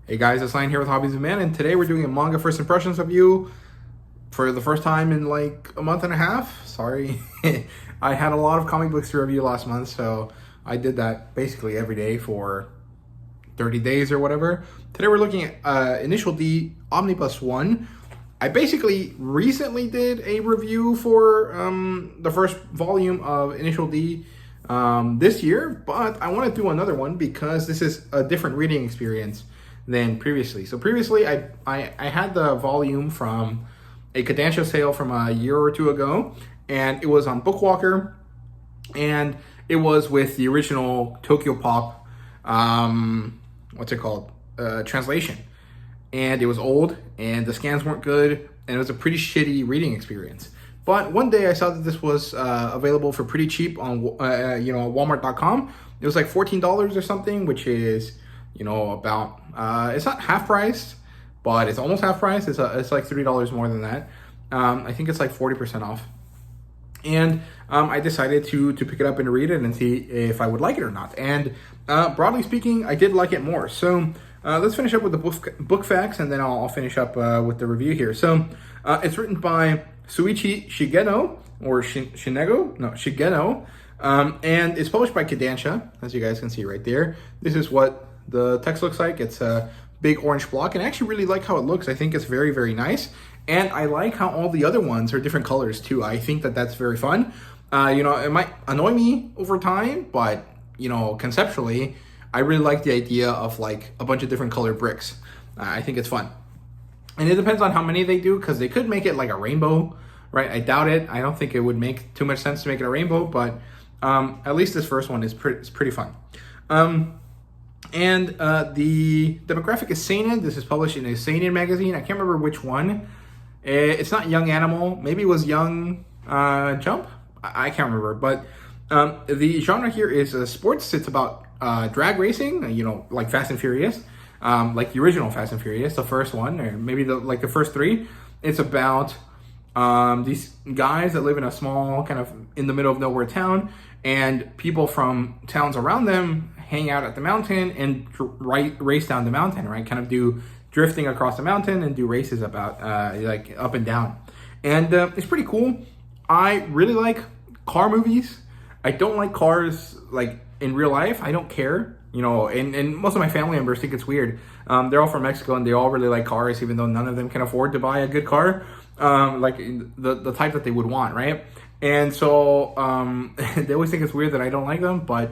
Hey guys, it's Lion here with Hobbies of Man, and today we're doing a manga first impressions review for the first time in like a month and a half. Sorry. I had a lot of comic books to review last month, so I did that basically every day for 30 days or whatever. Today we're looking at Initial D Omnibus 1. I basically recently did a review for the first volume of Initial D this year, but I want to do another one because this is a different reading experience than previously. So previously I had the volume from a kodansha sale from a year or two ago, and it was on Bookwalker, and it was with the original Tokyo Pop translation, and it was old and the scans weren't good and it was a pretty shitty reading experience. But one day I saw that this was available for pretty cheap on Walmart.com. It was like $14 or something, which is about it's not half priced, but it's almost half price. It's like $3 more than that. I think it's like 40% off. And I decided to pick it up and read it and see if I would like it or not. And broadly speaking, I did like it more. So let's finish up with the book facts, and then I'll finish up with the review here. So it's written by Shuichi Shigeno, or Shigeno, and it's published by Kodansha, as you guys can see right there. This is what the text looks like. It's a big orange block, and I actually really like how it looks. I think it's very, very nice. And I like how all the other ones are different colors too. I think that that's very fun. It might annoy me over time, but conceptually, I really like the idea of like a bunch of different colored bricks. I think it's fun. And it depends on how many they do, because they could make it like a rainbow, right? I doubt it. I don't think it would make too much sense to make it a rainbow, but at least this first one is pretty fun. And the demographic is seinen. This is published in a seinen magazine. I can't remember which one. It's not Young Animal. Maybe it was Young Jump. I can't remember. But the genre here is sports. It's about drag racing. Like Fast and Furious, like the original Fast and Furious, the first one, or maybe the first three. It's about these guys that live in a small kind of in the middle of nowhere town, and people from towns around them hang out at the mountain and race down the mountain, right? Kind of do drifting across the mountain and do races about like up and down. And it's pretty cool. I really like car movies. I don't like cars like in real life. I don't care, and most of my family members think it's weird. They're all from Mexico and they all really like cars, even though none of them can afford to buy a good car, like the type that they would want, right? And so they always think it's weird that I don't like them, but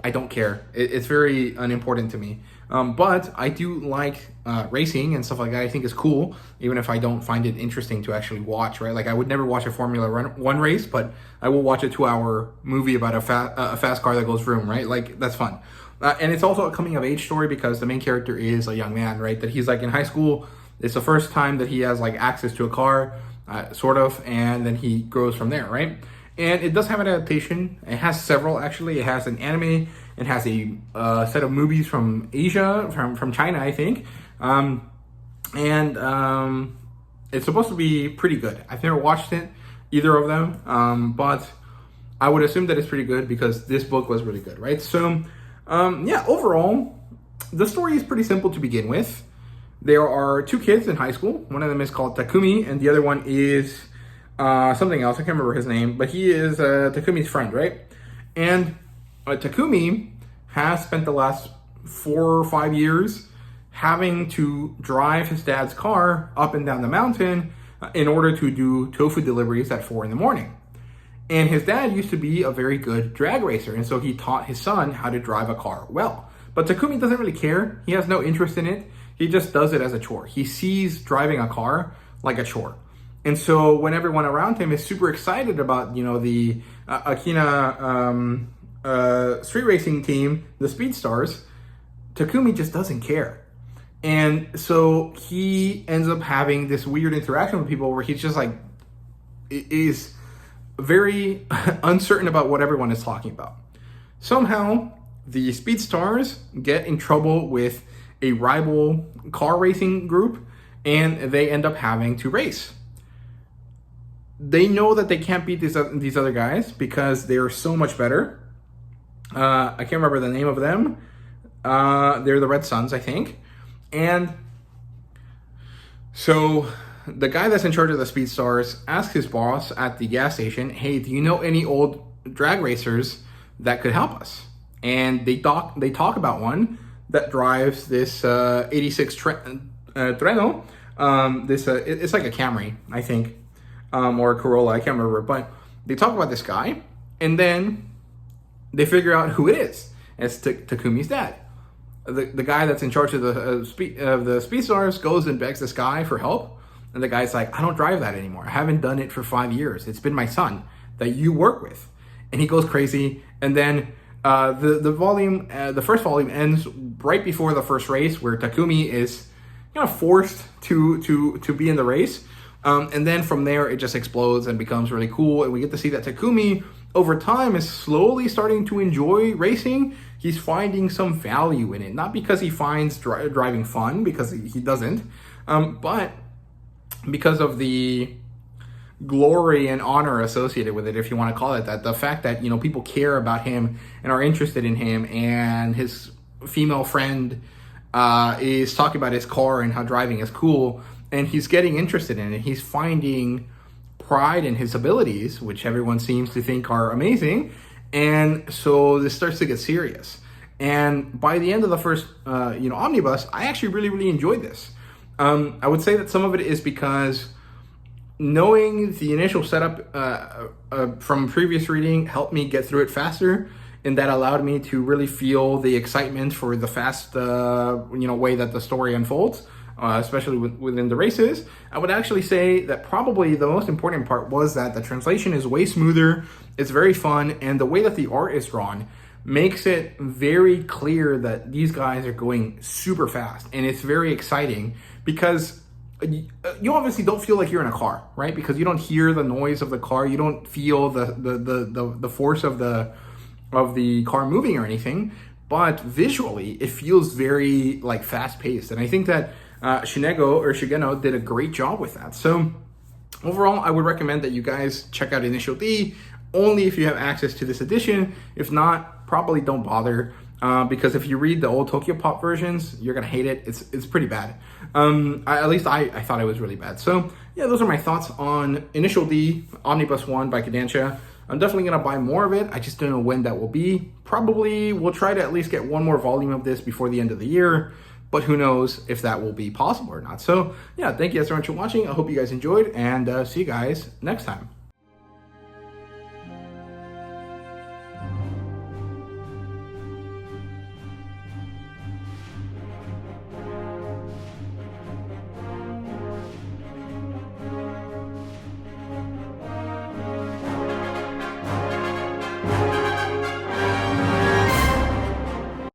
I don't care. It's very unimportant to me. But I do like racing and stuff like that. I think it's cool, even if I don't find it interesting to actually watch, right? Like I would never watch a Formula 1 race, but I will watch a 2-hour movie about a fast car that goes vroom, right? Like that's fun. And it's also a coming of age story because the main character is a young man, right? That he's like in high school. It's the first time that he has like access to a car, sort of, and then he grows from there, right? And it does have an adaptation. It has several, actually. It has an anime. It has a set of movies from Asia, from China, I think. It's supposed to be pretty good. I've never watched it, either of them, but I would assume that it's pretty good because this book was really good, right? So, overall, the story is pretty simple to begin with. There are two kids in high school. One of them is called Takumi, and the other one is something else. I can't remember his name, but he is Takumi's friend, right? And Takumi has spent the last 4 or 5 years having to drive his dad's car up and down the mountain in order to do tofu deliveries at 4 a.m. And his dad used to be a very good drag racer, and so he taught his son how to drive a car well. But Takumi doesn't really care. He has no interest in it. He just does it as a chore. He sees driving a car like a chore. And so when everyone around him is super excited about, the Akina street racing team, the Speed Stars, Takumi just doesn't care. And so he ends up having this weird interaction with people where he's just like, is very uncertain about what everyone is talking about. Somehow, the Speed Stars get in trouble with a rival car racing group, and they end up having to race. They know that they can't beat these other guys because they are so much better. I can't remember the name of them. They're the Red Suns, I think. And so the guy that's in charge of the Speed Stars asks his boss at the gas station, hey, do you know any old drag racers that could help us? And they talk about one that drives this 86 Treno. It's like a Camry, I think, or a Corolla, I can't remember. But they talk about this guy, and then they figure out who it is. It's Takumi's dad. The guy that's in charge of the Speed Stars goes and begs this guy for help. And the guy's like, I don't drive that anymore. I haven't done it for 5 years. It's been my son that you work with. And he goes crazy. And then the first volume ends right before the first race, where Takumi is forced to be in the race. And then from there, it just explodes and becomes really cool. And we get to see that Takumi, over time, is slowly starting to enjoy racing. He's finding some value in it. Not because he finds driving fun, because he doesn't, but because of the glory and honor associated with it, if you want to call it that. The fact that, people care about him and are interested in him, and his female friend is talking about his car and how driving is cool, and he's getting interested in it. He's finding pride in his abilities, which everyone seems to think are amazing. And so this starts to get serious. And by the end of the first, omnibus, I actually really, really enjoyed this. I would say that some of it is because knowing the initial setup from previous reading helped me get through it faster, and that allowed me to really feel the excitement for the fast, way that the story unfolds, especially within the races. I would actually say that probably the most important part was that the translation is way smoother, it's very fun, and the way that the art is drawn makes it very clear that these guys are going super fast, and it's very exciting because you obviously don't feel like you're in a car, right? Because you don't hear the noise of the car, you don't feel the force of the car moving or anything, but visually it feels very like fast paced, and I think that Shigeno did a great job with that. So overall, I would recommend that you guys check out Initial D only if you have access to this edition. If not, probably don't bother, because if you read the old Tokyo Pop versions, you're gonna hate it. It's pretty bad. At least I thought it was really bad. So yeah, those are my thoughts on Initial D Omnibus 1 by Kodansha. I'm definitely gonna buy more of it. I just don't know when that will be. Probably we'll try to at least get one more volume of this before the end of the year, but who knows if that will be possible or not. So yeah, thank you guys so much for watching. I hope you guys enjoyed, and see you guys next time.